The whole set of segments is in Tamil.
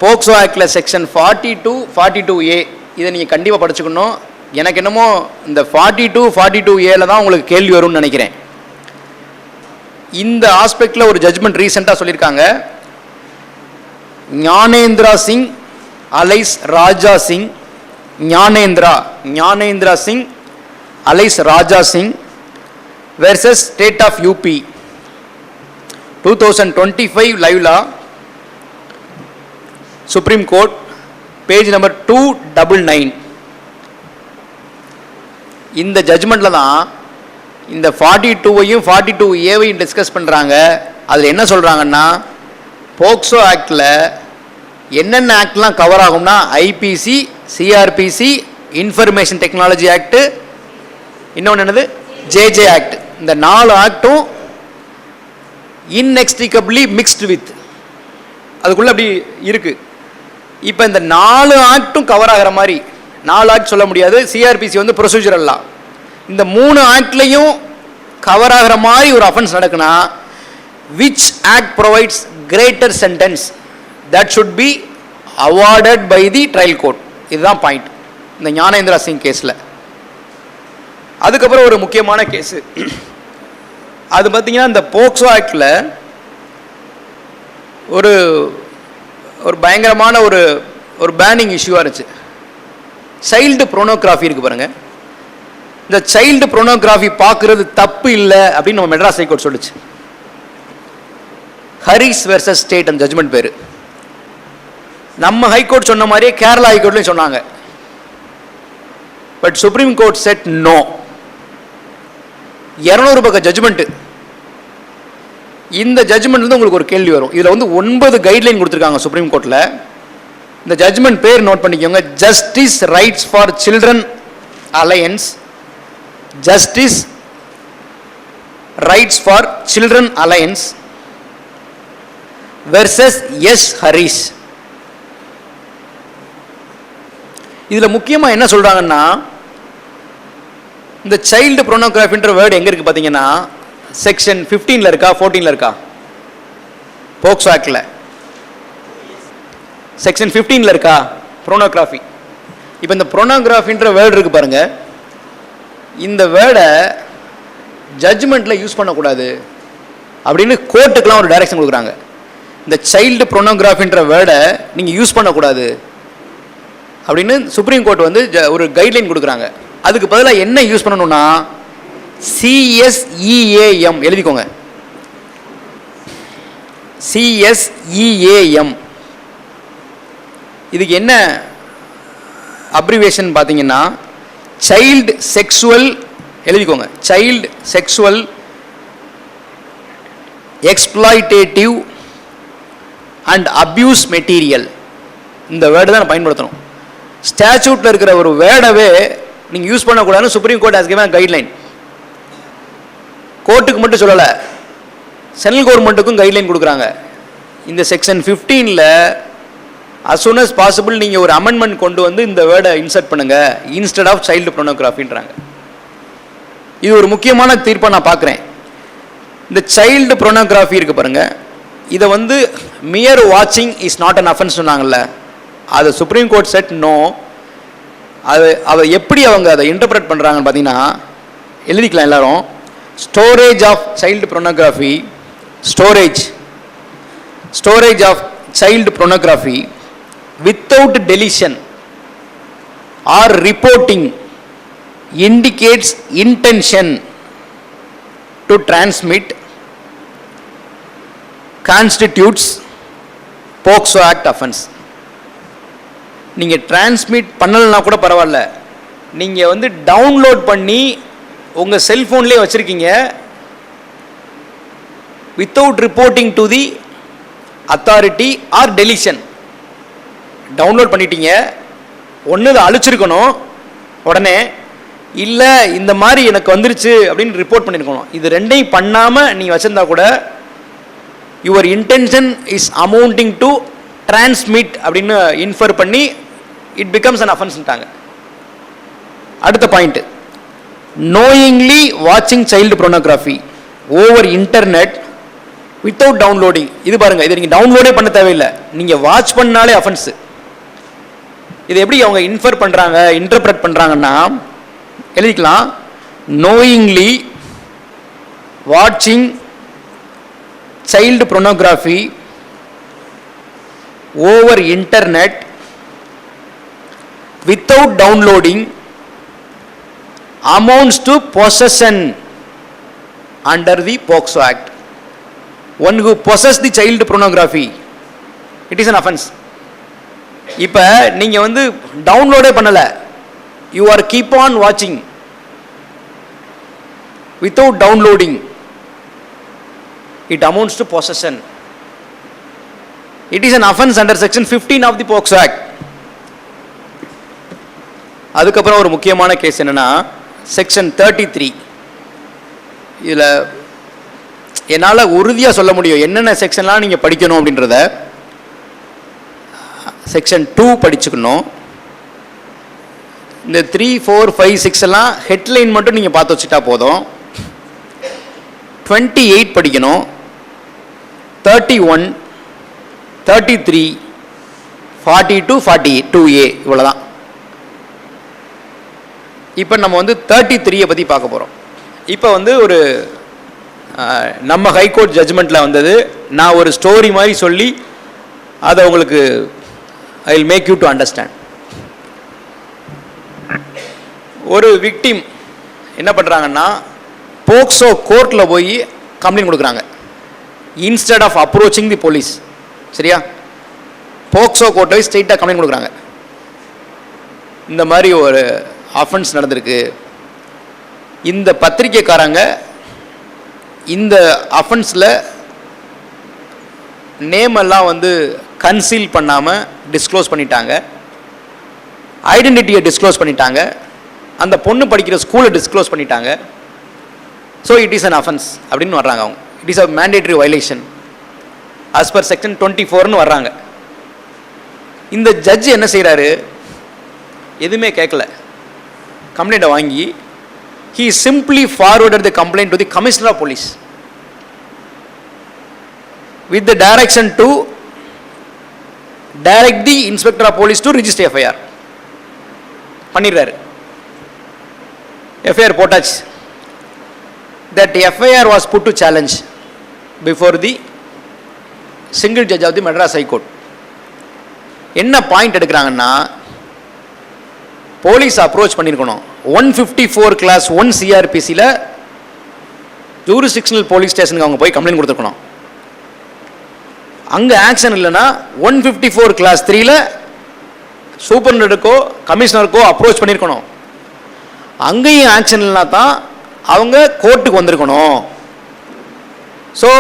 போக்சோ ஆக்டில் செக்ஷன் 42, 42A இதை நீங்கள் கண்டிப்பாக படிச்சுக்கணும். எனக்கு என்னமோ இந்த 42, 42Aல தான் உங்களுக்கு கேள்வி வரும்னு நினைக்கிறேன். இந்த ஆஸ்பெக்டில் ஒரு ஜட்ஜ்மெண்ட் ரீசெண்டாக சொல்லியிருக்காங்க. Gyanendra Singh alias Raja Singh, Gyanendra Singh alias Raja Singh versus state of UP 2025 live law, Supreme Court, page number 299. இந்த ஜட்ஜ்மெண்ட்டில் தான் இந்த 42வையும் 42Aவையும் டிஸ்கஸ் பண்ணுறாங்க. அதில் என்ன சொல்கிறாங்கன்னா, போக்சோ ஆக்டில் என்னென்ன ஆக்ட்லாம் கவர் ஆகும்னா IPC, CRPC, information technology act, இன்னொன்று என்னது JJ ஆக்ட். இந்த 4 ஆக்டும் இன்எக்ஸ்ட்ரிகபிளி மிக்ஸ்டு வித் அதுக்குள்ளே அப்படி இருக்குது. இப்போ இந்த 4 ஆக்டும் கவர் ஆகிற மாதிரி 4 ஆக்ட் சொல்ல முடியாது. CRPC வந்து ப்ரொசீஜரல் லா. இந்த 3 ஆக்ட்லையும் கவர் ஆகிற மாதிரி ஒரு அஃபென்ஸ் நடக்குன்னா, which act provides greater sentence that should be awarded by the trial court. இதுதான் பாயிண்ட் இந்த ஞானேந்திரா சிங் கேஸில். அதுக்கப்புறம் ஒரு முக்கியமான கேஸு, அது பார்த்தீங்கன்னா இந்த போக்சோ ஆக்டில் ஒரு ஒரு பயங்கரமான ஒரு பேனிங் இஷ்யூவாக இருந்துச்சு. சைல்டு ப்ரோனோகிராஃபி இருக்குது பாருங்கள். இந்த சைல்டு ப்ரோனோகிராஃபி பார்க்குறது தப்பு இல்லை அப்படின்னு நம்ம மெட்ராஸ் ஹைகோர்ட் சொல்லிச்சு. ஹரிஸ் வெர்சஸ் ஸ்டேட் அந்த ஜட்ஜ்மெண்ட் பேர். நம்ம ஹைகோர்ட் சொன்ன மாதிரியே கேரளா ஹைகோர்ட்லையும் சொன்னாங்க. But Supreme Court said no. 200 பக்க ஜட்ஜ்மெண்ட். இந்த ஜட்ஜ்மெண்ட் உங்களுக்கு ஒரு கேள்வி வரும். இதில் வந்து 9 கைட்லைன் கொடுத்துருக்காங்க சுப்ரீம் கோர்ட்டில். இந்த ஜட்ஜ்மெண்ட் பேர் நோட் பண்ணிக்கோங்க. Justice rights for children alliance, justice rights for children alliance versus S Harish. இதில் முக்கியமாக என்ன சொல்கிறாங்கன்னா, இந்த சைல்டு ப்ரோனோகிராஃபின்ற வேர்டு எங்கே இருக்குது பார்த்தீங்கன்னா, செக்ஷன் 15ல் இருக்கா 14ல் இருக்கா? போக்சோ ஆக்டில் செக்ஷன் 15ல் இருக்கா ப்ரோனோகிராஃபி? இப்போ இந்த ப்ரோனோகிராஃபின்ற வேர்டு இருக்குது பாருங்கள். இந்த வேர்டை ஜட்ஜ்மெண்ட்டில் யூஸ் பண்ணக்கூடாது அப்படின்னு கோர்ட்டுக்கெலாம் ஒரு டைரக்ஷன் கொடுக்குறாங்க. இந்த சைல்டு ப்ரோனோகிராஃபின்ற வேர்டை நீங்கள் யூஸ் பண்ணக்கூடாது அப்படின்னு சுப்ரீம் கோர்ட் வந்து ஒரு கைட்லைன் கொடுக்குறாங்க. அதுக்கு பதிலாக என்ன யூஸ் பண்ணணும்னா CSEAM எழுதிக்கோங்க. CSEAM இதுக்கு என்ன அப்ரிவேஷன் பார்த்தீங்கன்னா, சைல்டு செக்ஸுவல் எழுதிக்கோங்க. Child sexual exploitative and abuse material. இந்த வேர்டு தான் பயன்படுத்தணும். ஸ்டாச்சூட்டில் இருக்கிற ஒரு வேர்டவே நீங்கள் யூஸ் பண்ணக்கூடாதுன்னு supreme court has given guideline. கோர்ட்டுக்கு மட்டும் சொல்லலை, சென்ட்ரல் கவர்மெண்ட்டுக்கும் கைட்லைன் கொடுக்குறாங்க. இந்த செக்ஷன் 15ல் as soon as possible நீங்கள் ஒரு அமெண்ட்மெண்ட் கொண்டு வந்து இந்த வேர்டை இன்சர்ட் பண்ணுங்கள் இன்ஸ்டெட் ஆஃப் சைல்டு ப்ரோனோகிராஃபின்றாங்க. இது ஒரு முக்கியமான தீர்ப்பை நான் பார்க்குறேன். இந்த சைல்டு ப்ரோனோகிராஃபி இருக்குது பாருங்கள், இதை வந்து மியர் வாட்சிங் இஸ் நாட் அன் அஃபென்ஸ் சொன்னாங்கல்ல, அது சுப்ரீம் கோர்ட் செட் நோ. அதை எப்படி அவங்க அதை இன்டர்பிரட் பண்ணுறாங்கன்னு பார்த்தீங்கன்னா, எழுதிக்கலாம் எல்லாரும். Storage of child pornography, storage of child pornography without deletion or reporting indicates intention to transmit constitutes POCSO act offence. நீங்கள் டிரான்ஸ்மிட் பண்ணலைன்னா கூட பரவாயில்ல, நீங்கள் வந்து டவுன்லோட் பண்ணி உங்கள் செல்ஃபோன்லேயே வச்சுருக்கீங்க, without reporting to the authority R deletion. Download பண்ணிட்டீங்க, ஒன்று இதை அழிச்சிருக்கணும் உடனே, இல்லை இந்த மாதிரி எனக்கு வந்துருச்சு அப்படின்னு ரிப்போர்ட் பண்ணியிருக்கணும். இது ரெண்டையும் பண்ணாமல் நீங்கள் வச்சுருந்தா கூட your intention is amounting to transmit அப்படின்னு இன்ஃபர் பண்ணி இட் பிகம்ஸ் அன் அஃபென்ஸ்ட்டாங்க. அடுத்த point, knowingly watching child pornography over internet without downloading. இது பாருங்க, இதை நீங்கள் டவுன்லோடே பண்ண தேவையில்லை, நீங்கள் வாட்ச் பண்ணாலே அஃபென்ஸ். இது எப்படி அவங்க இன்ஃபர் பண்ணுறாங்க, இன்டர்பிரட் பண்ணுறாங்கன்னா எழுதிக்கலாம், knowingly watching child pornography over internet without downloading amounts to possession under the POCSO Act. One who possesses the child pornography, it is an offense. இப்போ நீங்கள் வந்து டவுன்லோடே பண்ணலை, you are keep on watching without downloading, it amounts to possession. It is an offense under section 15 of the POCSO Act. அதுக்கப்புறம் ஒரு முக்கியமான கேஸ் என்னன்னா செக்ஷன் 33. இதில் என்னால் உறுதியாக சொல்ல முடியும் என்னென்ன செக்ஷன்லாம் நீங்கள் படிக்கணும் அப்படின்றத. செக்ஷன் 2 படிச்சுக்கணும். இந்த 3, 4, 5, 6 எல்லாம் ஹெட்லைன் மட்டும் நீங்கள் பார்த்து வச்சுட்டா போதும். 28 படிக்கணும், 31, 33, 42, 42A, இவ்வளோதான். இப்போ நம்ம வந்து 33 பற்றி பார்க்க போகிறோம். இப்போ வந்து ஒரு நம்ம ஹைகோர்ட் ஜட்ஜ்மெண்ட்டில் வந்தது, நான் ஒரு ஸ்டோரி மாதிரி சொல்லி அதை உங்களுக்கு I will make you to understand. ஒரு விக்டிம் என்ன பண்ணுறாங்கன்னா போக்சோ கோர்ட்டில் போய் கம்ப்ளைண்ட் கொடுக்குறாங்க instead of approaching the police. சரியா? போக்சோ கோர்ட்டில் போய் ஸ்ட்ரெயிட்டாக கம்ப்ளைண்ட் கொடுக்குறாங்க, இந்த மாதிரி ஒரு அஃபென்ஸ் நடந்திருக்கு. இந்த பத்திரிக்கைக்காரங்க இந்த அஃபென்ஸில் நேம் எல்லாம் வந்து கன்சீல் பண்ணாமல் டிஸ்க்ளோஸ் பண்ணிட்டாங்க, ஐடென்டிட்டியை டிஸ்க்ளோஸ் பண்ணிட்டாங்க, அந்த பொண்ணு படிக்கிற ஸ்கூலை டிஸ்க்ளோஸ் பண்ணிட்டாங்க. So it is an offence அப்படின்னு வர்றாங்க அவங்க. It is a mandatory violation as per section 24ன்னு வர்றாங்க. இந்த ஜட்ஜ் என்ன செய்கிறாரு, எதுவுமே கேட்கல, கம்ப்ளைண்ட்டை வாங்கி he simply forwarded the complaint to the Commissioner of Police with the direction to direct the Inspector of Police to register FIR. பண்ணிடுறாரு. FIR போட்டாச்சு. That FIR was put to challenge before the single judge of the Madras High Court. என்ன பாயிண்ட் எடுக்கிறாங்கன்னா, போலீஸ் அப்ரோச் பண்ணியிருக்கணும் 154 கிளாஸ் 1 CRPCயில் ஜூரிஸ்டிக்ஷனல் போலீஸ் ஸ்டேஷனுக்கு அவங்க போய் கம்ப்ளைண்ட் கொடுத்துருக்கணும். அங்கே ஆக்ஷன் இல்லைன்னா 154 கிளாஸ் 3ல் சூப்பரண்டருக்கோ கமிஷனருக்கோ அப்ரோச் பண்ணியிருக்கணும். அங்கேயும் ஆக்ஷன் இல்லைனா தான் அவங்க கோர்ட்டுக்கு வந்திருக்கணும். So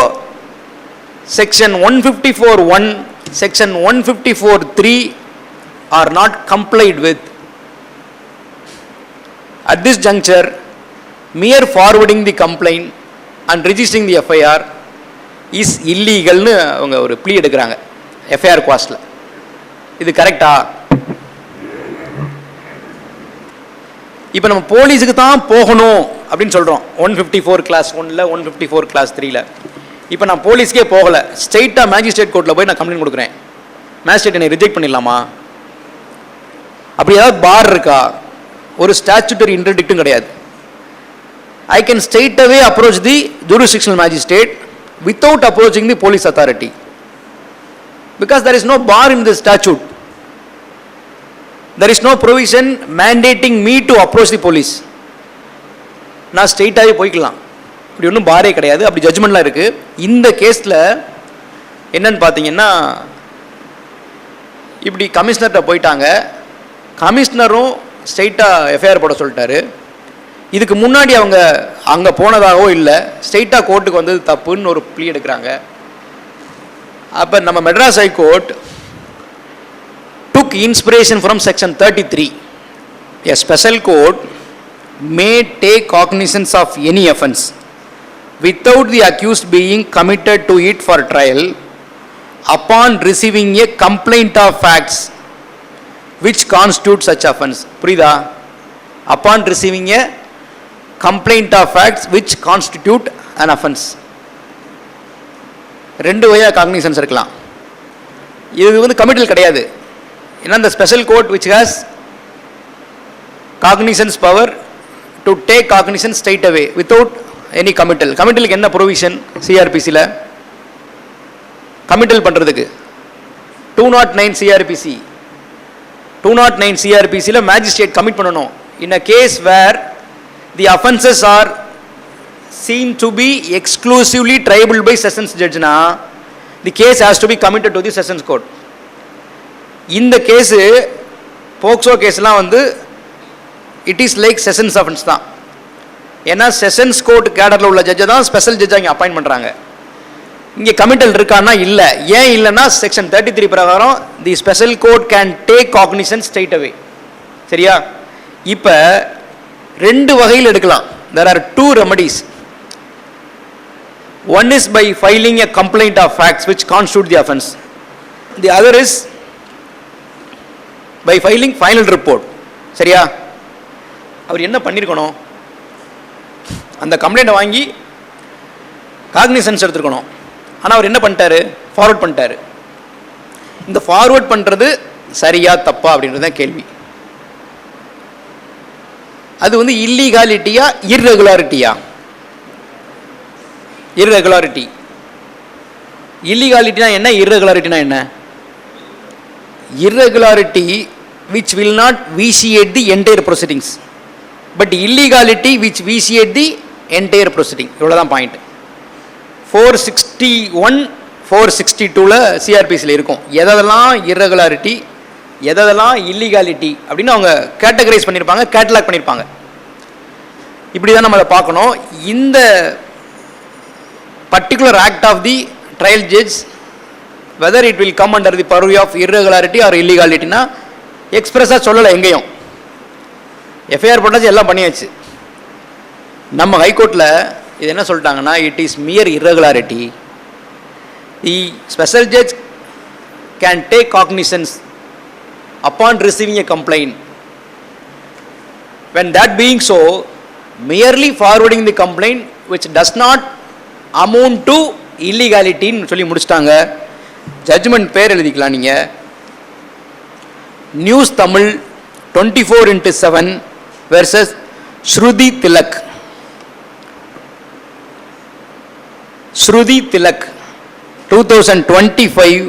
section 154(1), section 154(3) are not complied with. At this juncture, mere forwarding the complaint and registering the FIR is illegal னு அவங்க ஒரு ப்ளீ எடுக்கிறாங்க FIR குவாஸ்டில். இது கரெக்டா? இப்போ நம்ம போலீஸுக்கு தான் போகணும் அப்படின்னு சொல்கிறோம் 154 கிளாஸ் 1ல் 154 கிளாஸ் 3ல். இப்போ நான் போலீஸ்க்கே போகலை, ஸ்ட்ரெயிட்டாக மேஜிஸ்ட்ரேட் கோர்ட்டில் போய் நான் கம்ப்ளைண்ட் கொடுக்குறேன், மேஜிஸ்ட்ரேட் என்னை ரிஜெக்ட் பண்ணிடலாமா? அப்படி ஏதாவது பார் இருக்கா? ஒரு ஸ்டாச்சுட்டரி இன்டர்டிக்ட்டும் கிடையாது. I can straight away approach the jurisdictional magistrate without approaching the police authority because there is no bar in the statute. There is no provision mandating me to approach the police. நான் ஸ்ட்ரெயிட்டாகவே போய்க்கலாம், இப்படி ஒன்றும் பாரே கிடையாது. அப்படி ஜட்ஜ்மெண்ட்லாம் இருக்குது. இந்த கேஸில் என்னன்னு பார்த்தீங்கன்னா, இப்படி கமிஷனர்கிட்ட போயிட்டாங்க, கமிஷனரும் ஸ்ட்ரெயிட்டாக எஃப்ஐஆர் போட சொல்லிட்டாரு. இதுக்கு முன்னாடி அவங்க அங்கே போனதாகவோ இல்லை, ஸ்ட்ரெயிட்டாக கோர்ட்டுக்கு வந்தது தப்புன்னு ஒரு ப்ளீ எடுக்கிறாங்க. அப்போ நம்ம Madras high court took inspiration from section 33. A special court may take cognizance of any offence without the accused being committed to it for trial upon receiving a complaint of facts which constitute such offence. புரியுதா? Upon receiving a complaint of facts which constitute an offence. 2 வகையாக காக்னிசன்ஸ் இருக்கலாம். இது வந்து கமிட்டல் கிடையாது. ஏன்னா இந்த special court which has cognisance power to take cognisance straight away without any committal. கமிட்டலுக்கு என்ன ப்ரொவிஷன் சிஆர்பிசியில்? கமிட்டல் பண்ணுறதுக்கு 209 சிஆர்பிசி 209 சிஆர்பிசியில் மேஜிஸ்ட்ரேட் கமிட் பண்ணணும். In a case where the offences are seen to be exclusively triable by sessions judge na, the case has to be committed to the sessions court. In the case POCSO கேஸ்லாம் வந்து it is like sessions offence தான். ஏன்னா செஷன்ஸ் கோர்ட் கேடரில் உள்ள ஜட்ஜை தான் ஸ்பெஷல் ஜட்ஜாக இங்கே அப்பாயின்ட் பண்ணுறாங்க. இங்கே கமிட்டல் இருக்கான்னா இல்லை. ஏன் இல்லைன்னா செக்ஷன் 33 பிரகாரம் the special court can take cognisance straight அவே. சரியா? இப்போ 2 வகையில் எடுக்கலாம். there are 2 remedies. One is by filing a complaint of facts which constitute the offence. The other is by filing final report. சரியா? அவர் என்ன பண்ணியிருக்கணும்? அந்த கம்ப்ளைண்ட்டை வாங்கி காக்னிசன்ஸ் எடுத்துருக்கணும். ஆனால் அவர் என்ன பண்ணிட்டாரு? ஃபார்வர்ட் பண்ணிட்டாரு. இந்த ஃபார்வர்ட் பண்ணுறது சரியா தப்பா அப்படின்றது தான் கேள்வி. அது வந்து இல்லீகாலிட்டியா இர்ரெகுலாரிட்டியா? irregularity. Illegality என்ன? Irregularity என்ன? Irregularity which will not vitiate the entire proceedings, but illegality which vitiate the entire proceeding. இவ்வளவுதான் பாயிண்ட். 461 462ல சிஆர்பிசியில் இருக்கும். எதெல்லாம் irregularity, எதெல்லாம் இல்லீகாலிட்டி அப்படின்னு அவங்க கேட்டகரைஸ் பண்ணியிருப்பாங்க, கேட்டலாக் பண்ணியிருப்பாங்க. இப்படி தான் நம்ம அதை பார்க்கணும். இந்த particular act of the trial judge, whether it will come under the purview of irregularity or illegality na expressa சொல்லல. எங்கேயும் எஃப்ஐஆர் போட்டாச்சு, எல்லாம் பண்ணியாச்சு. நம்ம ஹைகோர்ட்டில் இது என்ன சொல்லிட்டாங்கன்னா, it is mere irregularity. The special judge can take cognizance upon receiving a complaint. When that being so, merely forwarding the complaint which does not amount to illegality ன்னு சொல்லி முடிச்சிட்டாங்க. ஜட்ஜ்மெண்ட் பேர் எழுதிக்கலாம் நீங்க. நியூஸ் தமிழ் 24/7 வெர்சஸ் ஸ்ருதி திலக். ஸ்ருதி Tilak 2025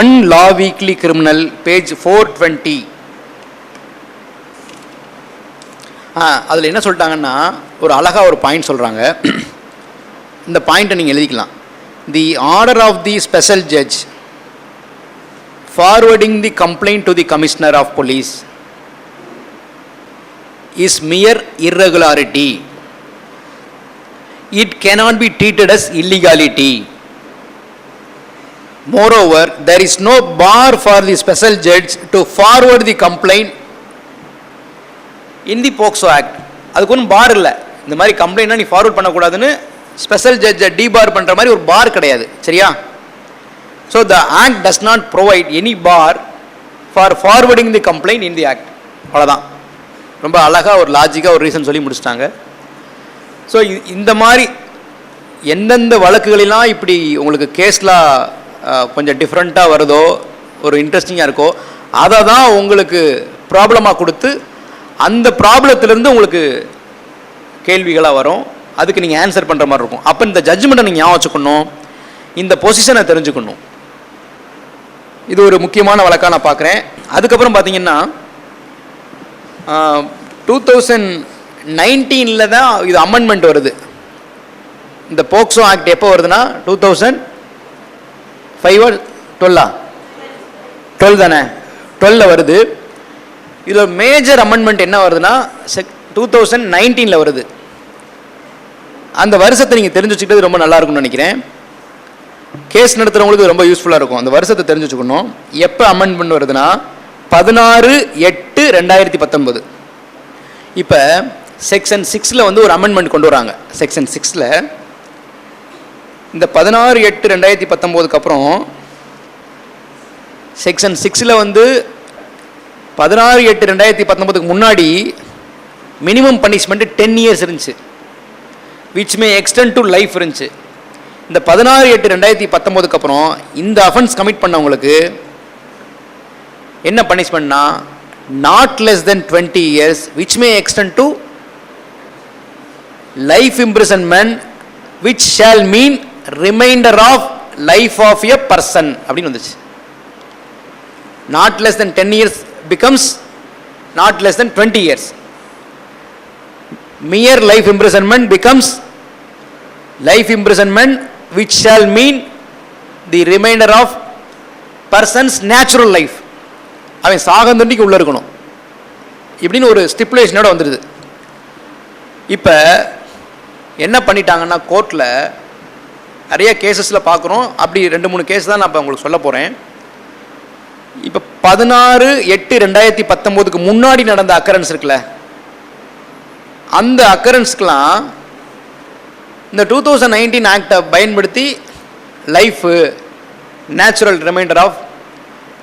1 Law Weekly Criminal page 420. அதில் என்ன சொல்லிட்டாங்கன்னா, ஒரு அழகாக ஒரு பாயிண்ட் சொல்கிறாங்க. இந்த பாயிண்ட்டை நீங்கள் எழுதிக்கலாம். The order of the special judge forwarding the complaint to the commissioner of police is mere irregularity. It cannot be treated as illegality. Moreover, there is no bar for the special judge to forward the complaint in the POCSO Act. அதுக்கு ஒன்றும் பார் இல்லை. இந்த மாதிரி கம்ப்ளைண்ட்னா நீ ஃபார்வர்ட் பண்ணக்கூடாதுன்னு ஸ்பெஷல் ஜட்ஜை டிபார் பண்ணுற மாதிரி ஒரு பார் கிடையாது. சரியா? So the act does not provide any bar for forwarding the complaint in the act. அவ்வளோதான். ரொம்ப அழகாக ஒரு லாஜிக்காக ஒரு ரீசன் சொல்லி முடிச்சிட்டாங்க. ஸோ இந்த மாதிரி எந்தெந்த வழக்குகளெல்லாம் இப்படி உங்களுக்கு கேஸ்லாம் கொஞ்சம் டிஃப்ரெண்ட்டாக வருதோ, ஒரு இன்ட்ரெஸ்டிங்காக இருக்கோ, அதை தான் உங்களுக்கு ப்ராப்ளமாக கொடுத்து அந்த ப்ராப்ளத்திலேருந்து உங்களுக்கு கேள்விகளாக வரும். அதுக்கு நீங்கள் ஆன்சர் பண்ணுற மாதிரி இருக்கும். அப்போ இந்த ஜட்ஜ்மெண்ட்டை நீங்கள் ஞாபகம் வச்சுக்கணும், இந்த பொசிஷனை தெரிஞ்சுக்கணும். இது ஒரு முக்கியமான வழக்காக நான் பார்க்குறேன். அதுக்கப்புறம் பார்த்தீங்கன்னா 2019 தான் இது அமெண்ட்மெண்ட் வருது. இந்த போக்சோ ஆக்ட் எப்போ வருதுன்னா 2005 12 தானே, 12 வருது. இதில் மேஜர் அமெண்ட்மெண்ட் என்ன வருதுன்னா 2019 வருது. அந்த வருஷத்தை நீங்கள் தெரிஞ்சு வச்சுக்கிட்டது ரொம்ப நல்லா இருக்கும்னு நினைக்கிறேன். கேஸ் நடத்துகிறவங்களுக்கு ரொம்ப யூஸ்ஃபுல்லாக இருக்கும். அந்த வருஷத்தை தெரிஞ்சு வச்சுக்கணும். எப்போ அமெண்ட்மெண்ட் வருதுன்னா 16/8/2019. இப்போ செக்ஷன் 6 வந்து ஒரு அமெண்ட்மெண்ட் கொண்டு வராங்க. செக்ஷன் 6 இந்த 16/8/2019 அப்புறம் செக்ஷன் 6 வந்து 16/8/2019 முன்னாடி மினிமம் பனிஷ்மெண்ட் 10 years இருந்துச்சு, which may extend to life இருந்துச்சு. இந்த 16/8/2019 அப்புறம் இந்த அஃபென்ஸ் கமிட் பண்ணவங்களுக்கு என்ன பனிஷ்மெண்ட்னா not less than 20 years which may extend to life imprisonment which shall mean remainder of life of a person அப்படின்னு வந்துச்சு. not less than 10 years becomes not less than 20 years. mere life imprisonment becomes life imprisonment which shall mean the remainder of person's natural life. அவன் சாகந்தண்டிக்கு உள்ள இருக்கணும் இப்படின்னு ஒரு ஸ்டிப்புலேஷனோட வந்துடுது. இப்போ என்ன பண்ணிட்டாங்கன்னா கோர்ட்டில் நிறைய கேசஸில் பார்க்குறோம். அப்படி 2-3 கேஸ் தான் நான் இப்போ உங்களுக்கு சொல்ல போகிறேன். இப்போ 16/8/2019 முன்னாடி நடந்த அக்கரன்ஸ் இருக்குல்ல, அந்த அக்கரன்ஸ்க்கெலாம் இந்த 2019 ஆக்டை பயன்படுத்தி life natural reminder of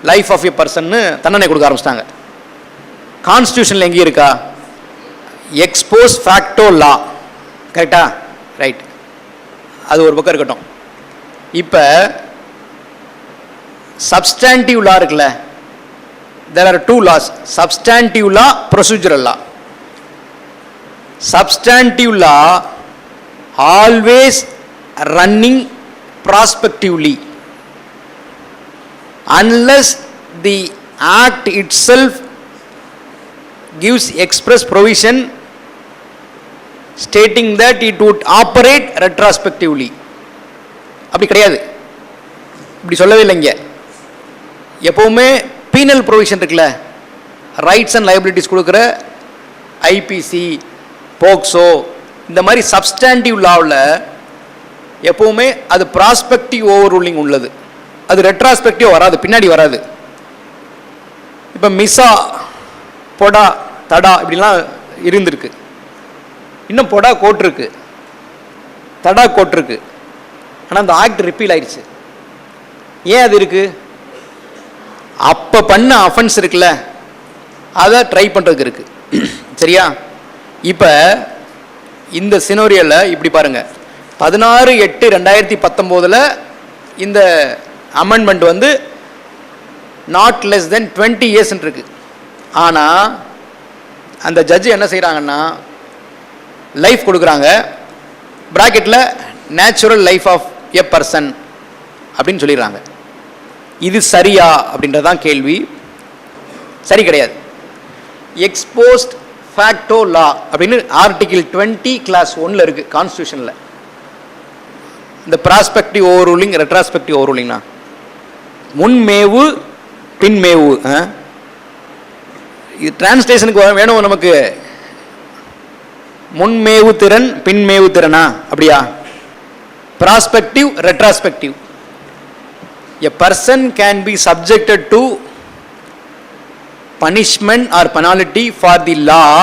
life of a பர்சன்னு தண்டனை கொடுக்க ஆரம்பிச்சிட்டாங்க. கான்ஸ்டியூஷனில் எங்கேயும் இருக்கா? எக்ஸ்போஸ் ஃபேக்டோ லா, கரெக்டா? ரைட், அது ஒரு பக்கம் இருக்கட்டும். இப்போ சப்ஸ்டான்டிவ் லா இருக்குல்ல, there are 2 laws, substantive law, procedural law. Substantive law always running prospectively unless the act itself gives express provision stating that it would operate retrospectively. அப்படி கிடையாது, இப்படி சொல்லவே இல்லைங்க. எப்பவுமே பீனல் ப்ரொவிஷன் இருக்குல்ல, ரைட்ஸ் அண்ட் லைபிலிட்டிஸ் கொடுக்குற ஐபிசி, போக்சோ, இந்த மாதிரி சப்ஸ்டான்டிவ் லாவில் எப்பவுமே அது ப்ராஸ்பெக்டிவ் ஓவர் ரூலிங் உள்ளது. அது ரெட்ராஸ்பெக்டிவ் வராது, பின்னாடி வராது. இப்போ மிஸ்ஸா, பொடா, தடா இப்படிலாம் இருந்திருக்கு. இன்னும் பொடா கோட் இருக்கு, தடா கோட் இருக்கு. ஆனால் அந்த ஆக்ட் ரிப்பீல் ஆயிடுச்சு. ஏன் அது இருக்கு? அப்போ பண்ண அஃபென்ஸ் இருக்குல்ல, அதை ட்ரை பண்ணுறதுக்கு இருக்கு. சரியா? இப்போ இந்த சினோரியோவில் இப்படி பாருங்க, 16/8/2019 இந்த அமெண்ட்மெண்ட் வந்து நாட் லெஸ் தென் 20 years இருக்கு. ஆனால் அந்த ஜட்ஜு என்ன செய்கிறாங்கன்னா லைஃப் கொடுக்குறாங்க, ப்ராக்கெட்டில் natural life of a person அப்படின்னு சொல்லிடுறாங்க. இது சரியா அப்படின்றதான் கேள்வி. சரி கிடையாது. எக்ஸ்போஸ்ட் ஃபேக்டோ லா அப்படின்னு ஆர்டிகிள் 20 கிளாஸ் 1 இருக்கு கான்ஸ்டியூஷனில். இந்த prospective over ruling, retrospective over ரூலிங்னா முன்மேவு பின்மேவு. இது டிரான்ஸ்லேஷனுக்கு வேணும் நமக்கு. முன்மேவு திறன் பின்மேவு திறனா? அப்படியா? Prospective, retrospective. A person can be subjected to punishment or penalty for the law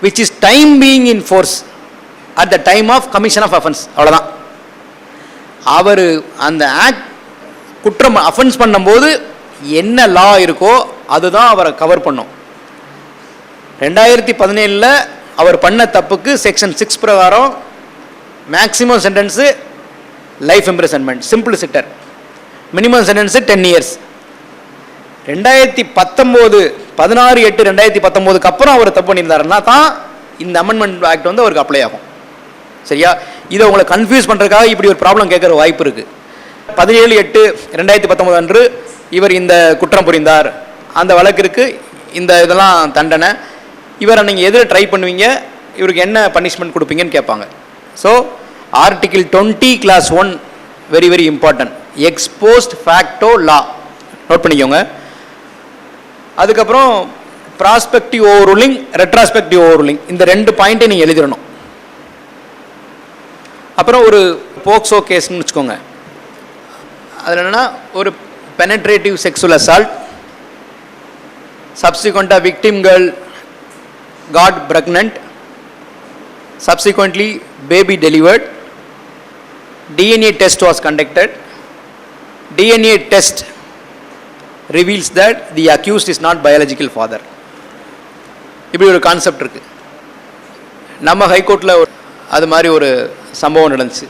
which is time being in force at the time of commission of offense. அவ்வளோதான். அவர் அந்த ஆக்ட் குற்றம் அஃபென்ஸ் பண்ணும்போது என்ன லா இருக்கோ அதுதான் அவரை கவர் பண்ணும். 2017 அவர் பண்ண தப்புக்கு செக்ஷன் 6 பிரகாரம் maximum sentence life imprisonment, simple sitter. Minimum sentence 10 years. 16/8/2019 அப்புறம் அவர் தப்பு பண்ணியிருந்தாருன்னா தான் இந்த அமெண்ட்மெண்ட் ஆக்ட் வந்து அவருக்கு அப்ளை ஆகும். சரியா? இதை உங்களை கன்ஃபியூஸ் பண்ணுறதுக்காக இப்படி ஒரு ப்ராப்ளம் கேட்குற வாய்ப்பு இருக்குது. 17/8/2019 அன்று இவர் இந்த குற்றம் புரிந்தார், அந்த வழக்கிற்கு இந்த இதெல்லாம் தண்டனை, இவரை நீங்கள் எதில் ட்ரை பண்ணுவீங்க, இவருக்கு என்ன பனிஷ்மெண்ட் கொடுப்பீங்கன்னு கேட்பாங்க. So article 20 clause 1 very very important. Ex post facto law note பண்ணிக்கோங்க. அதுக்கப்புறம் prospective over ruling, retrospective over ruling, இந்த 2 பாயிண்ட்டை நீங்கள் எழுதிடணும். அப்புறம் ஒரு போக்சோ கேஸ்ன்னு வச்சுக்கோங்க. அதில் என்னென்னா ஒரு பெனட்ரேட்டிவ் செக்ஸுவல் அசால்ட், சப்சிக்வெண்ட்டாக victim girl got pregnant, subsequently baby delivered, DNA test was conducted, DNA test reveals that the accused is not biological father. இப்படி ஒரு கான்செப்ட் இருக்குது. நம்ம ஹைகோர்ட்டில் அது மாதிரி ஒரு சம்பவம் நடந்துச்சு.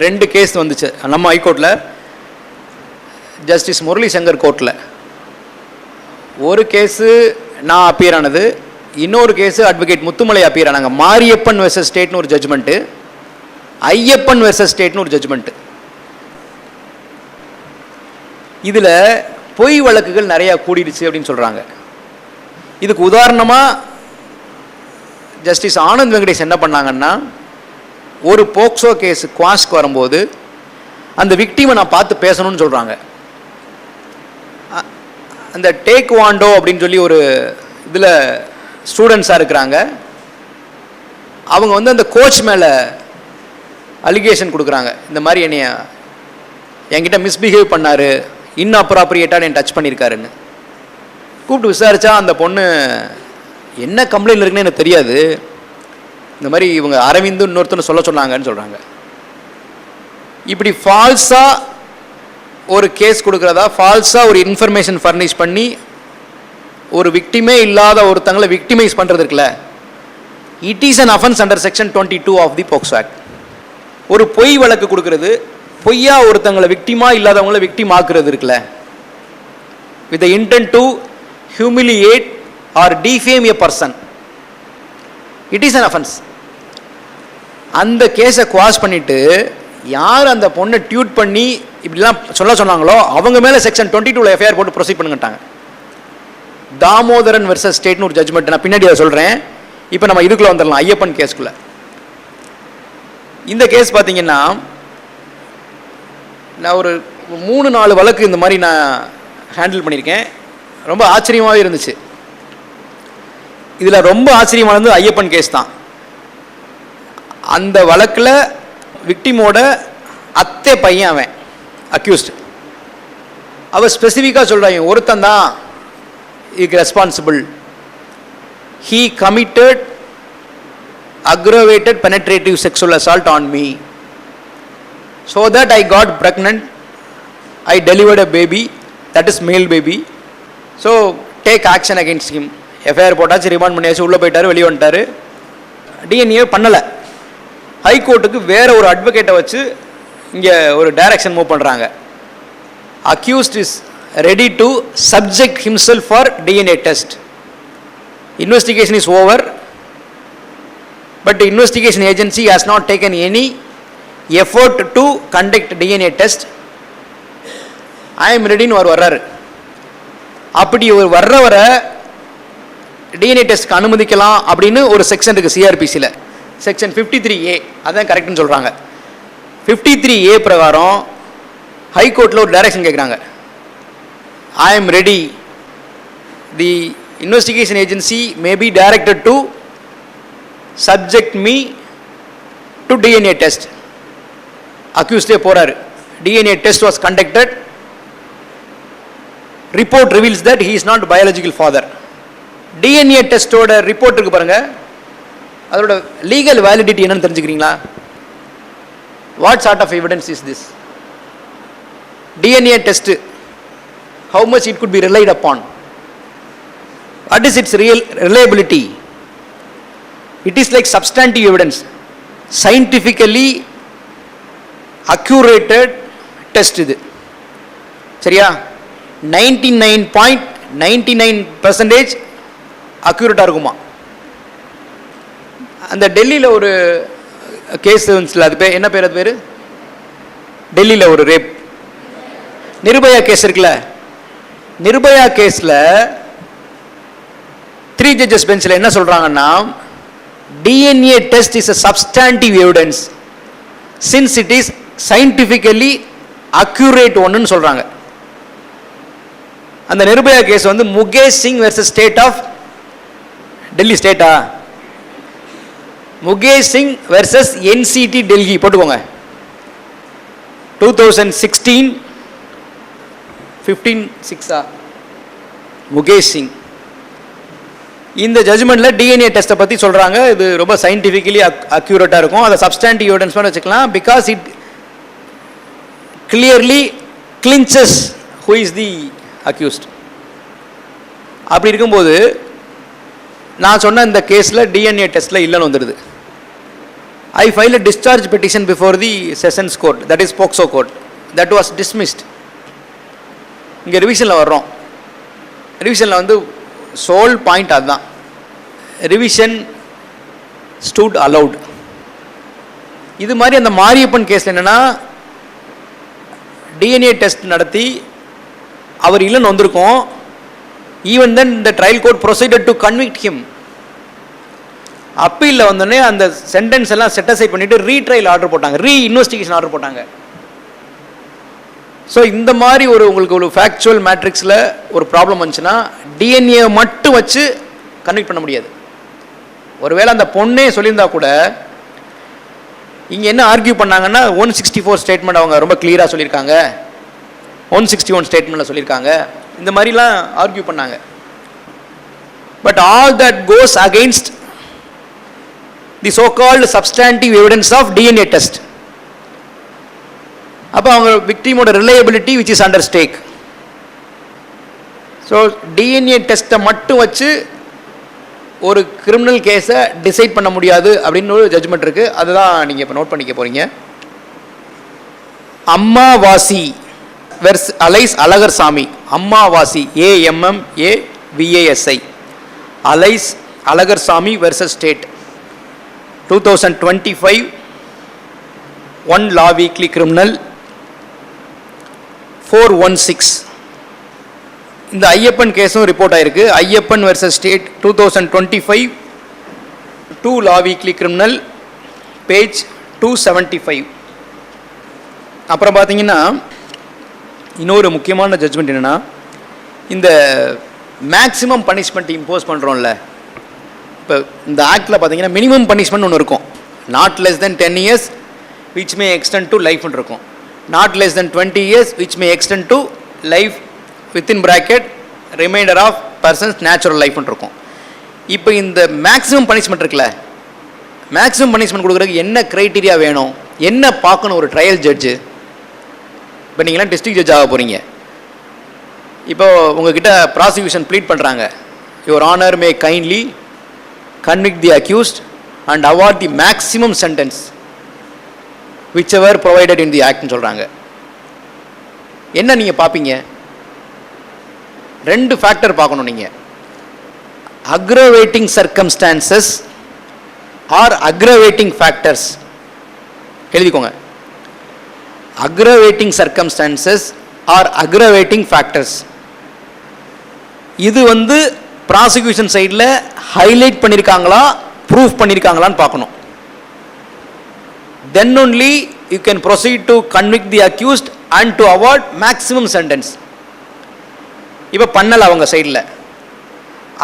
2 கேஸ் வந்துச்சு நம்ம ஹைகோர்ட்டில், ஜஸ்டிஸ் முரளி சங்கர் கோர்ட்டில். ஒரு கேஸு நான் அப்பியர் ஆனது, இன்னொரு கேஸு அட்வொகேட் முத்துமலை அப்பியர் ஆனாங்க. மாரியப்பன் வெர்சஸ் ஸ்டேட்னு ஒரு ஜட்ஜ்மெண்ட்டு, ஐயப்பன் வெர்சஸ் ஸ்டேட்னு ஒரு ஜட்ஜ்மெண்ட்டு. இதில் பொய் வழக்குகள் நிறையா கூடிடுச்சு அப்படின்னு சொல்கிறாங்க. இதுக்கு உதாரணமாக ஜஸ்டிஸ் ஆனந்த் வெங்கடேஷ் என்ன பண்ணாங்கன்னா, ஒரு போக்சோ கேஸு குவாஸ்க்கு வரும்போது அந்த விக்டிமை நான் பார்த்து பேசணும்னு சொல்கிறாங்க. அந்த டேக் வாண்டோ அப்படின்னு சொல்லி ஒரு இதில் ஸ்டூடெண்ட்ஸாக இருக்கிறாங்க. அவங்க வந்து அந்த கோச் மேலே அலிகேஷன் கொடுக்குறாங்க, இந்த மாதிரி என்கிட்ட மிஸ்பிஹேவ் பண்ணார், இன்அப்ராப்ரியேட்டாக என்னை டச் பண்ணியிருக்காருன்னு. கூப்பிட்டு விசாரித்தா அந்த பொண்ணு என்ன கம்ப்ளைண்ட் இருக்குன்னு எனக்கு தெரியாது, இந்த மாதிரி இவங்க அரவிந்து இன்னொருத்தன்னு சொல்ல சொன்னாங்கன்னு சொல்கிறாங்க. இப்படி ஃபால்ஸாக ஒரு கேஸ் கொடுக்குறதா, ஃபால்ஸாக ஒரு இன்ஃபர்மேஷன் ஃபர்னிஷ் பண்ணி ஒரு விக்டிமே இல்லாத ஒருத்தங்களை விக்டிமைஸ் பண்ணுறது இருக்குல்ல, it is an offence under section 22 of the POCSO act. ஒரு பொய் வழக்கு கொடுக்கறது, பொய்யா ஒருத்தங்களை விக்டிமா இல்லாதவங்களை விக்டிம் ஆக்குறது இருக்குல்ல, with the intent to humiliate or defame a person, it is an offence. அந்த கேஸை குவாஷ் பண்ணிவிட்டு யார் அந்த பொண்ணை டியூட் பண்ணி இப்படிலாம் சொன்னாங்களோ அவங்க மேலே செக்ஷன் 22 எஃப்ஐஆர் போட்டு ப்ரொசீட் பண்ணுங்கட்டாங்க. தாமோதரன் வெர்சஸ் ஸ்டேட்னு ஒரு ஜட்ஜ்மெண்ட், நான் பின்னாடி அதை சொல்கிறேன். இப்போ நம்ம இதுக்குள்ளே வந்துடலாம், ஐயப்பன் கேஸ்க்குள்ளே. இந்த கேஸ் பார்த்தீங்கன்னா நான் ஒரு 3-4 வழக்கு இந்த மாதிரி நான் ஹேண்டில் பண்ணியிருக்கேன். ரொம்ப ஆச்சரியமாகவே இருந்துச்சு. இதில் ரொம்ப ஆச்சரியமானது ஐயப்பன் கேஸ் தான். அந்த வழக்கில் விக்டிமோட அத்தை பையன் அவன் அக்யூஸ்டு. அவர் ஸ்பெசிஃபிக்காக சொல்கிறாங்க, ஒருத்தன் தான் இதுக்கு responsible. He committed aggravated penetrative sexual assault on me so that I got pregnant, I delivered a baby, that is male baby, so take action against him. FIR போட்டாச்சு, ரிமாண்ட் பண்ணியாச்சு, உள்ளே போயிட்டார், வெளியே வந்துட்டார். டிஎன்ஏ பண்ணலை. ஹைகோர்ட்டுக்கு வேறு ஒரு அட்வொகேட்டை வச்சு இங்கே ஒரு டைரக்ஷன் மூவ் பண்ணுறாங்க. Accused is ready to subject himself for DNA test. Investigation is over, but the investigation agency has not taken any effort to conduct DNA test. I am ready னு வர்றாரு. அப்படி ஒரு வர்றவரை டிஎன்ஏ டெஸ்ட்க்கு அனுமதிக்கலாம் அப்படின்னு ஒரு செக்ஷன் இருக்குது சிஆர்பிசியில், செக்ஷன் 53A, அதான் கரெக்டுன்னு சொல்கிறாங்க. 53A பிரகாரம் ஹைகோர்ட்டில் ஒரு டைரக்ஷன் கேட்குறாங்க. I am ready, the investigation agency may be directed to subject me to DNA test. Accused போறாரு. DNA test was conducted. Report reveals that he is not biological father. DNA test ஓட ரிப்போர்ட் இருக்கு பாருங்க, அதோட லீகல் வேலிடிட்டி என்னன்னு தெரிஞ்சுக்கிறீங்களா? What sort of evidence is this? DNA test, how much it could be relied upon? What is its real reliability? It is like substantive evidence, scientifically accurate test இது. சரியா? 99.99% அக்யூரேட்டாக இருக்குமா? அந்த டெல்லியில் ஒரு கேஸ் இருந்துச்சுல, அது பேர் என்ன பேர்? அது பேர் டெல்லியில் ஒரு ரேப் நிர்பயா கேஸ் இருக்குல்ல, நிர்பயா கேஸில் 3 judges பெஞ்சில் என்ன சொல்கிறாங்கன்னா, DNA test is a substantive evidence since it is scientifically accurate ஒன்றுன்னு சொல்கிறாங்க. அந்த நிர்பயா கேஸ் வந்து Mukesh Singh versus state of Delhi, ஸ்டேட்டா முகேஷ் சிங் வெர்சஸ் என்சிடி டெல்லி போட்டுக்கோங்க. 2016-15 முகேஷ் சிங். இந்த ஜட்ஜ்மெண்ட்டில் டிஎன்ஏ டெஸ்ட்டை பற்றி சொல்கிறாங்க. இது ரொம்ப சயின்டிஃபிக்கலி அக்யூரேட்டாக இருக்கும், அதை சப்ஸ்டாண்டிவ் எவிடன்ஸ் மாதிரி வச்சுக்கலாம். Because it clearly clinches who is the accused. அப்படி இருக்கும்போது நான் சொன்ன இந்த கேஸில் டிஎன்ஏ டெஸ்ட்டில் இல்லைன்னு வந்துடுது. I filed a discharge petition before the Sessions Court, that is POCSO court. That was dismissed. இங்கே ரிவிஷனில் வர்றோம். ரிவிஷனில் வந்து சோல் பாயிண்ட் அதுதான், ரிவிஷன் ஸ்டூட் அலவுட். இது மாதிரி அந்த மாரியப்பன் கேஸில் என்னென்னா டிஎன்ஏ டெஸ்ட் நடத்தி அவர் இல்லைன்னு வந்திருக்கோம். ஈவன் தென் இந்த trial court proceeded to convict him. அப்பீலில் வந்தோடனே அந்த சென்டென்ஸ் எல்லாம் செட்டசைட் பண்ணிவிட்டு ரீட்ரையல் ஆர்டர் போட்டாங்க, இன்வெஸ்டிகேஷன் ஆர்டர் போட்டாங்க. ஸோ இந்த மாதிரி உங்களுக்கு ஒரு ஃபேக்சுவல் மேட்ரிக்ஸில் ஒரு ப்ராப்ளம் வந்துச்சுன்னா டிஎன்ஏ மட்டும் வச்சு கன்விக்ட் பண்ண முடியாது. ஒருவேளை அந்த பொண்ணே சொல்லியிருந்தா கூட இங்கே என்ன ஆர்கியூ பண்ணாங்கன்னா 164 ஸ்டேட்மெண்ட் அவங்க ரொம்ப கிளியராக சொல்லியிருக்காங்க, 161 ஸ்டேட்மெண்ட்டில் சொல்லியிருக்காங்க, இந்த மாதிரிலாம் ஆர்கியூ பண்ணாங்க. But all that goes against the so called substantive evidence of DNA test. அப்போ அவங்க விக்டிமோட reliability which is under stake. So DNA டெஸ்ட்டை மட்டும் வச்சு ஒரு கிரிமினல் கேஸை டிசைட் பண்ண முடியாது அப்படின்னு ஒரு ஜட்ஜ்மெண்ட் இருக்குது. அதுதான் நீங்கள் இப்போ நோட் பண்ணிக்க போகிறீங்க. அம்மாவாசி வெர்ஸ் alias Azhagarsamy. Ammavasi AMMAVASI alias Azhagarsamy versus state 2025 1 Law Weekly Criminal 416. இந்த ஐயப்பன் கேஸும் ரிப்போர்ட் ஆயிருக்கு. Ayyappan versus state 2025 2 Law Weekly Criminal page 275. அப்புறம் பார்த்தீங்கன்னா இன்னொரு முக்கியமான ஜட்ஜ்மெண்ட் என்னென்னா, இந்த மேக்ஸிமம் பனிஷ்மெண்ட் இம்போஸ் பண்ணுறோம்ல, இப்போ இந்த ஆக்டில் பார்த்தீங்கன்னா மினிமம் பனிஷ்மெண்ட் ஒன்று இருக்கும். Not less than 10 years which may extend to life இருக்கும். Not less than 20 years which may extend to life within bracket remainder of persons natural life இருக்கும். இப்போ இந்த மேக்ஸிமம் பனிஷ்மெண்ட் இருக்குல்ல, மேக்ஸிமம் பனிஷ்மெண்ட் கொடுக்குறதுக்கு என்ன க்ரைட்டீரியா வேணும், என்ன பார்க்கணும் ஒரு ட்ரையல் ஜட்ஜு? இப்போ நீங்களாம் டிஸ்ட்ரிக்ட் ஜட்ஜ் ஆக போகிறீங்க. இப்போ உங்ககிட்ட ப்ராசிக்யூஷன் ப்ளீட் பண்ணுறாங்க, your honour may kindly convict the accused and award the maximum sentence which ever provided in the ஆக்ட்னு சொல்கிறாங்க. என்ன நீங்கள் பார்ப்பீங்க? 2 ஃபேக்டர் பார்க்கணும் நீங்கள். Aggravating circumstances or aggravating factors. எழுதிக்கோங்க. Aggravating circumstances or aggravating factors. இது வந்து ப்ராசிக்யூஷன் சைடில் ஹைலைட் பண்ணியிருக்காங்களா, ப்ரூஃப் பண்ணியிருக்காங்களான்னு பார்க்கணும். Then only you can proceed to convict the accused and to award maximum sentence. இப்போ பண்ணல அவங்க சைடில்.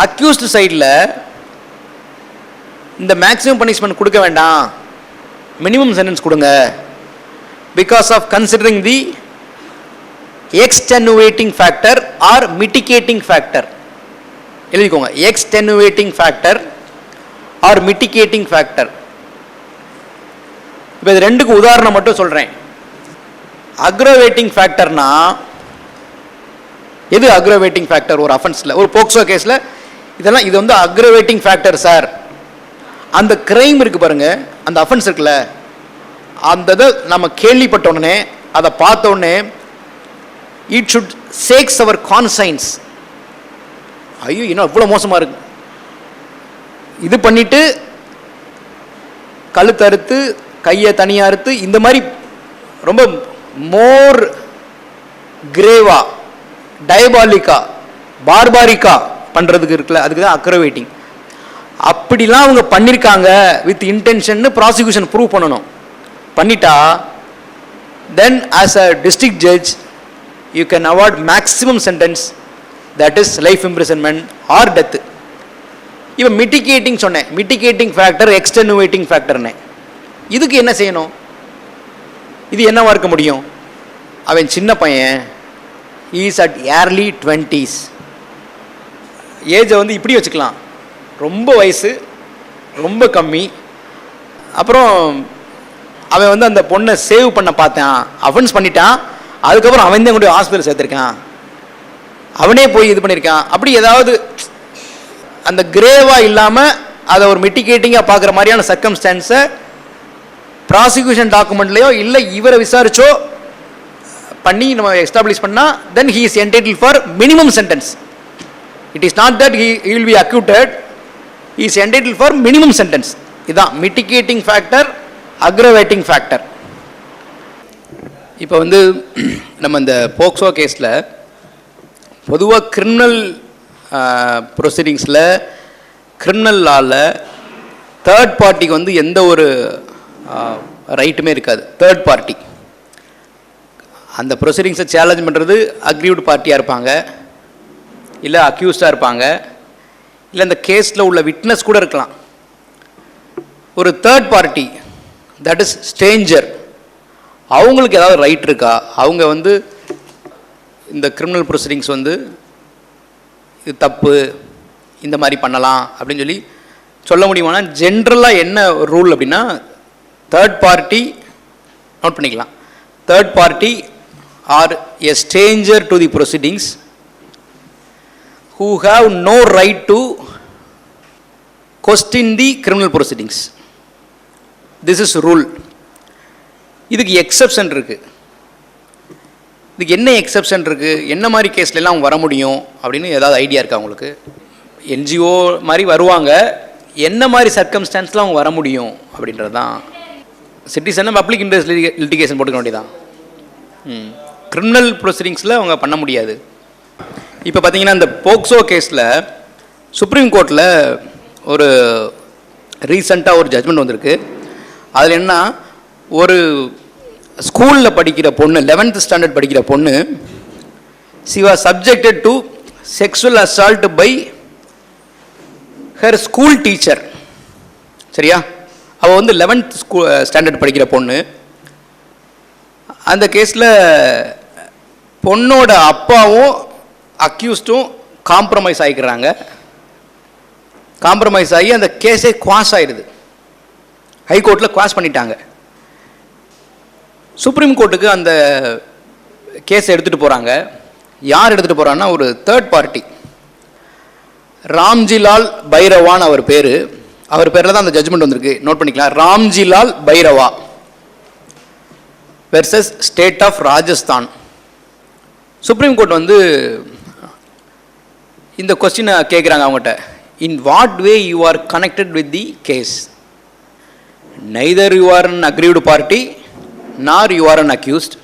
அக்யூஸ்ட் சைடில் இந்த மேக்ஸிமம் பனிஷ்மெண்ட் கொடுக்க வேண்டாம், மினிமம் சென்டென்ஸ் கொடுங்க, because of considering the extenuating factor or mitigating factor. எழுதிக்கோங்க, extenuating factor or mitigating factor. இப்போ இது 2க்கு உதாரணம் மட்டும் சொல்கிறேன். அக்ரவேட்டிங் ஃபேக்டர்னா எது? அக்ரவேட்டிங் ஃபேக்டர் ஒரு அஃபென்ஸில், ஒரு போக்சோ கேஸில் இதெல்லாம் இது வந்து அக்ரவேட்டிங் ஃபேக்டர் சார். அந்த கிரைம் இருக்குது பாருங்கள், அந்த அஃபென்ஸ் இருக்குல்ல, அந்த இதை நம்ம கேள்விப்பட்ட உடனே, அதை பார்த்த உடனே it should shakes our conscience. ஐயோ இன்னும் இவ்வளோ மோசமாக இருக்கு, இது பண்ணிவிட்டு கழுத்தறுத்து கையை தனியாக அறுத்து இந்த மாதிரி ரொம்ப மோர் கிரேவா டயபாலிக்கா பார்பாரிக்கா பண்ணுறதுக்கு இருக்குல்ல, அதுக்கு தான் அக்ரவேட்டிங். அப்படிலாம் அவங்க பண்ணியிருக்காங்க வித் இன்டென்ஷன் ப்ராசிக்யூஷன் ப்ரூவ் பண்ணணும். பண்ணிட்டா then as a district judge you can award maximum sentence, that is life imprisonment or death. இப்போ மிட்டிகேட்டிங் சொன்னேன், மிட்டிகேட்டிங் ஃபேக்டர் எக்ஸ்டெனுவேட்டிங் ஃபேக்டர்னு. இதுக்கு என்ன செய்யணும்? இது என்னவா இருக்க முடியும்? அவன் சின்ன பையன், இஸ் அட் ஏர்லி 20s, ஏஜை வந்து இப்படி வச்சுக்கலாம், ரொம்ப வயசு ரொம்ப கம்மி. அப்புறம் அவன் வந்து அந்த பொண்ணை சேவ் பண்ண பார்த்தான், அஃபென்ஸ் பண்ணிட்டான், அதுக்கப்புறம் அவன் தான் கொண்டு ஹாஸ்பிட்டல் சேர்த்துருக்கான், அவனே போய் இது பண்ணியிருக்கான். அப்படி ஏதாவது அந்த கிரேவாக இல்லாமல் அதை ஒரு மிட்டிகேட்டிங்காக பார்க்குற மாதிரியான சர்க்கம்ஸ்டான்ஸை ப்ராசிக்யூஷன் டாக்குமெண்ட்லையோ இல்லை இவரை விசாரிச்சோ பண்ணி நம்ம எஸ்டாப்ளிஷ் பண்ணால் then he is entitle for minimum sentence. It is not that he will be acquitted, he is entitle for minimum sentence. இதுதான் மிட்டிகேட்டிங் ஃபேக்டர், அக்ரவேட்டிங் ஃபேக்டர். இப்போ வந்து நம்ம இந்த போக்சோ கேஸில் பொதுவாக கிரிமினல் ப்ரொசீடிங்ஸில் கிரிமினல் லாவில் தேர்ட் பார்ட்டிக்கு வந்து எந்த ஒரு ரைட்டுமே இருக்காது. தேர்ட் பார்ட்டி அந்த ப்ரொசீடிங்ஸை சேலஞ்ச் பண்ணுறது அக்ரீவ்டு பார்ட்டியாக இருப்பாங்க, இல்லை அக்யூஸ்டாக இருப்பாங்க, இல்லை இந்த கேஸில் உள்ள விட்னஸ் கூட இருக்கலாம். ஒரு third party, that is Stranger, அவங்களுக்கு ஏதாவது ரைட் இருக்கா? அவங்க வந்து இந்த கிரிமினல் ப்ரொசீடிங்ஸ் வந்து இது தப்பு, இந்த மாதிரி பண்ணலாம் அப்படின்னு சொல்லி சொல்ல முடியுமானா, ஜென்ரலாக என்ன ரூல் அப்படின்னா, தேர்ட் பார்ட்டி நோட் பண்ணிக்கலாம், third party R a Stranger to the proceedings who have no right to question the criminal proceedings. This is rule. இதுக்கு எக்ஸப்ஷன் இருக்குது. இதுக்கு என்ன எக்ஸப்ஷன் இருக்குது, என்ன மாதிரி கேஸ்லாம் வர முடியும் அப்படின்னு ஏதாவது ஐடியா இருக்கா உங்களுக்கு? என்ஜிஓ மாதிரி வருவாங்க, என்ன மாதிரி சர்க்கம்ஸ்டான்ஸில் அவங்க வர முடியும் அப்படின்றது தான். சிட்டிசன் பப்ளிக் இன்ட்ரெஸ்ட் லிட்டிகேஷன் போட்டுக்க வேண்டியதான். கிரிமினல் ப்ரொசீடிங்ஸில் அவங்க பண்ண முடியாது. இப்போ பார்த்தீங்கன்னா இந்த போக்சோ கேஸில் சுப்ரீம் கோர்ட்டில் ஒரு ரீசண்டாக ஒரு ஜட்ஜ்மெண்ட் வந்திருக்கு. அதில் என்ன, ஒரு ஸ்கூலில் படிக்கிற பொண்ணு, 11th ஸ்டாண்டர்ட் படிக்கிற பொண்ணு, she was subjected to sexual assault by her school teacher. சரியா? அவள் வந்து 11th ஸ்டாண்டர்ட் படிக்கிற பொண்ணு. அந்த கேஸில் பொண்ணோட அப்பாவும் அக்யூஸ்டும் காம்ப்ரமைஸ் ஆகிக்கிறாங்க. காம்ப்ரமைஸ் ஆகி அந்த கேஸே குவாஷ் ஆகிடுது. ஹைகோர்ட்டில் குவாஷ் பண்ணிட்டாங்க. சுப்ரீம் கோர்ட்டுக்கு அந்த கேஸை எடுத்துகிட்டு போகிறாங்க. யார் எடுத்துகிட்டு போகிறாங்கன்னா, ஒரு தேர்ட் பார்ட்டி, ராம்ஜிலால் பைரவான் அவர் பேர். அவர் பேரில் தான் அந்த ஜட்ஜ்மெண்ட் வந்திருக்கு, நோட் பண்ணிக்கலாம். Ramjilal Bairwa versus state of Rajasthan. Supreme Court வந்து இந்த கொஸ்டினை கேட்குறாங்க அவங்ககிட்ட, in what way you are connected with the case? Neither you are an aggrieved party, nor you are an accused,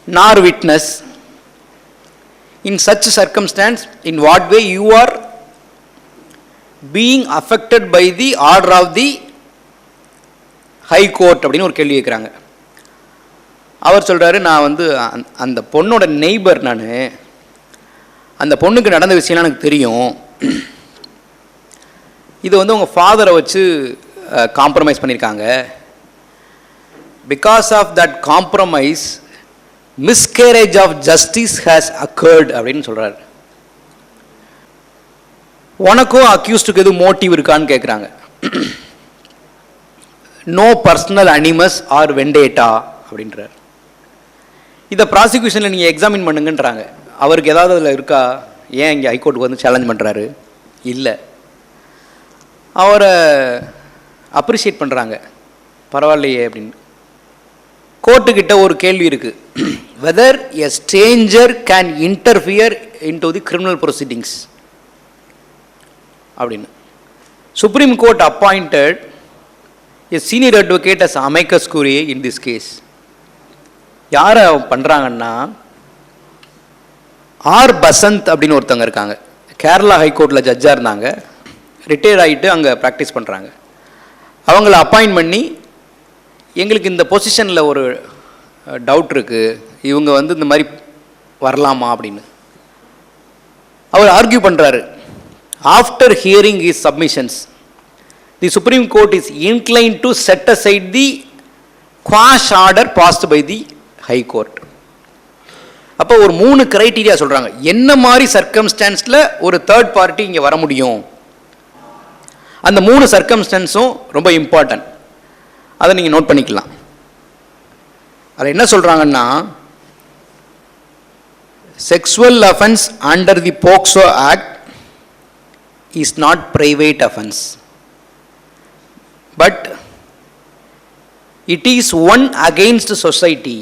nor witness. In such circumstance, in what way you are being affected by the order of the High Court அப்படின்னு ஒரு கேள்வி கேட்குறாங்க. அவர் சொல்கிறாரு, நான் வந்து அந்த பொண்ணோட நெய்பர், நான் அந்த பொண்ணுக்கு நடந்த விஷயம்லாம் எனக்கு தெரியும். இது வந்து உங்கள் ஃபாதரை வச்சு காம்ப்ரமைஸ் பண்ணியிருக்காங்க. Because of that compromise miscarriage of justice has occurred அப்படின்னு சொல்கிறார். உனக்கும் அக்யூஸ்டுக்கு எதுவும் மோட்டிவ் இருக்கான்னு கேட்குறாங்க. No personal animus or vendetta அப்படின்றார். இதை ப்ராசிக்யூஷனில் நீங்கள் எக்ஸாமின் பண்ணுங்கன்றாங்க. அவருக்கு ஏதாவது அதில் இருக்கா? ஏன் இங்கே ஹைகோர்ட்டுக்கு வந்து சேலஞ்ச் பண்ணுறாரு? இல்லை, அவரை அப்ரிஷியேட் பண்ணுறாங்க, பரவாயில்லையே அப்படின்னு. கோர்ட்டுக்கிட்ட ஒரு கேள்வி இருக்குது, whether a stranger can interfere in to the criminal proceedings அப்படின்னு. Supreme court appointed a senior advocate as amicus curiae in this case. யாரை பண்ணுறாங்கன்னா, ஆர் பசந்த் அப்படின்னு ஒருத்தவங்க இருக்காங்க, கேரளா ஹைகோர்ட்டில் ஜட்ஜாக இருந்தாங்க, ரிட்டையர் ஆகிட்டு அங்கே ப்ராக்டிஸ் பண்ணுறாங்க. அவங்கள அப்பாயிண்ட் பண்ணி, எங்களுக்கு இந்த பொசிஷனில் ஒரு டவுட் இருக்குது, இவங்க வந்து இந்த மாதிரி வரலாமா அப்படின்னு அவர் ஆர்கியூ பண்ணுறாரு. After hearing his submissions, the Supreme Court is incline to set aside the quash order passed by the High Court. அப்போ ஒரு 3 கிரைட்டீரியா சொல்கிறாங்க, என்ன மாதிரி சர்க்கம்ஸ்டான்ஸில் ஒரு தேர்ட் பார்ட்டி இங்கே வர முடியும். அந்த 3 சர்க்கம்ஸ்டான்ஸும் ரொம்ப இம்பார்ட்டன்ட், அதை நீங்கள் நோட் பண்ணிக்கலாம். அதில் என்ன சொல்கிறாங்கன்னா, sexual offence under the POCSO act is not private offence, but it is one against society.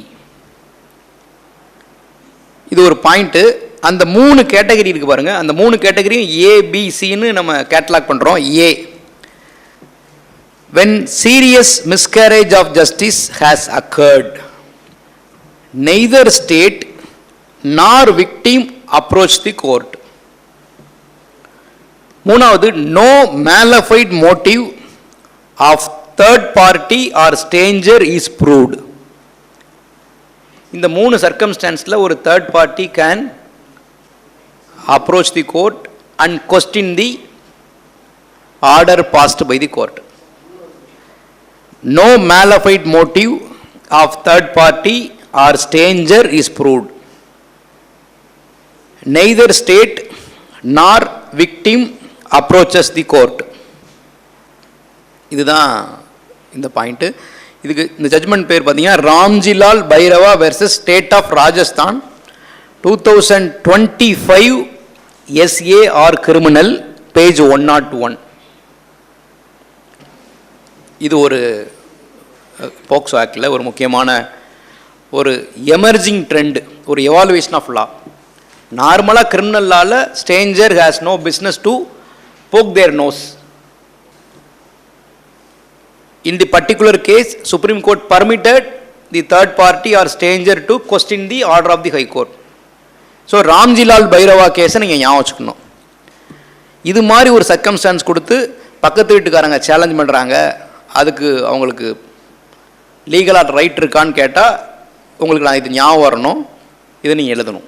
இது ஒரு பாயிண்ட்டு. அந்த 3 கேட்டகரி இருக்கு பாருங்க, அந்த 3 கேட்டகரியும் ஏபிசின்னு நம்ம கேட்டலாக் பண்றோம். ஏ, when serious miscarriage of justice has occurred, neither state nor victim approach the court. மூணாவது, no malified motive of third party or stranger is proved. இந்த 3 circumstanceல ஒரு third party can approach the court and question the order passed by the court. No malified motive of third party or stranger is proved. Neither state nor victim approaches the court. இதுதான் இந்த பாயிண்ட். இதுக்கு இந்த ஜட்ஜ்மெண்ட் பேர் பார்த்தீங்கன்னா Ramjilal Bairwa versus state of Rajasthan, 2025 SAR criminal, page 101. இது ஒரு போக்சோ ஆக்டில் ஒரு முக்கியமான ஒரு எமர்ஜிங் ட்ரெண்ட், ஒரு எவாலுவேஷன் ஆஃப் லா. நார்மலாக கிரிமினல் லாவில் stranger has no business to poke their nose. In the particular case, Supreme Court permitted the third party or stranger to question the order of the High Court. So Ramjilal Bairwa கேஸை நீங்கள் ஞாபகம் வச்சுக்கணும். இது மாதிரி ஒரு சர்க்கம்ஸ்டான்ஸ் கொடுத்து பக்கத்து வீட்டுக்காரங்க சேலஞ்ச் பண்ணுறாங்க, அதுக்கு அவங்களுக்கு லீகலாக ரைட் இருக்கான்னு கேட்டால் உங்களுக்கு நான் இது ஞாபகம் வரணும், இதை நீங்கள் எழுதணும்.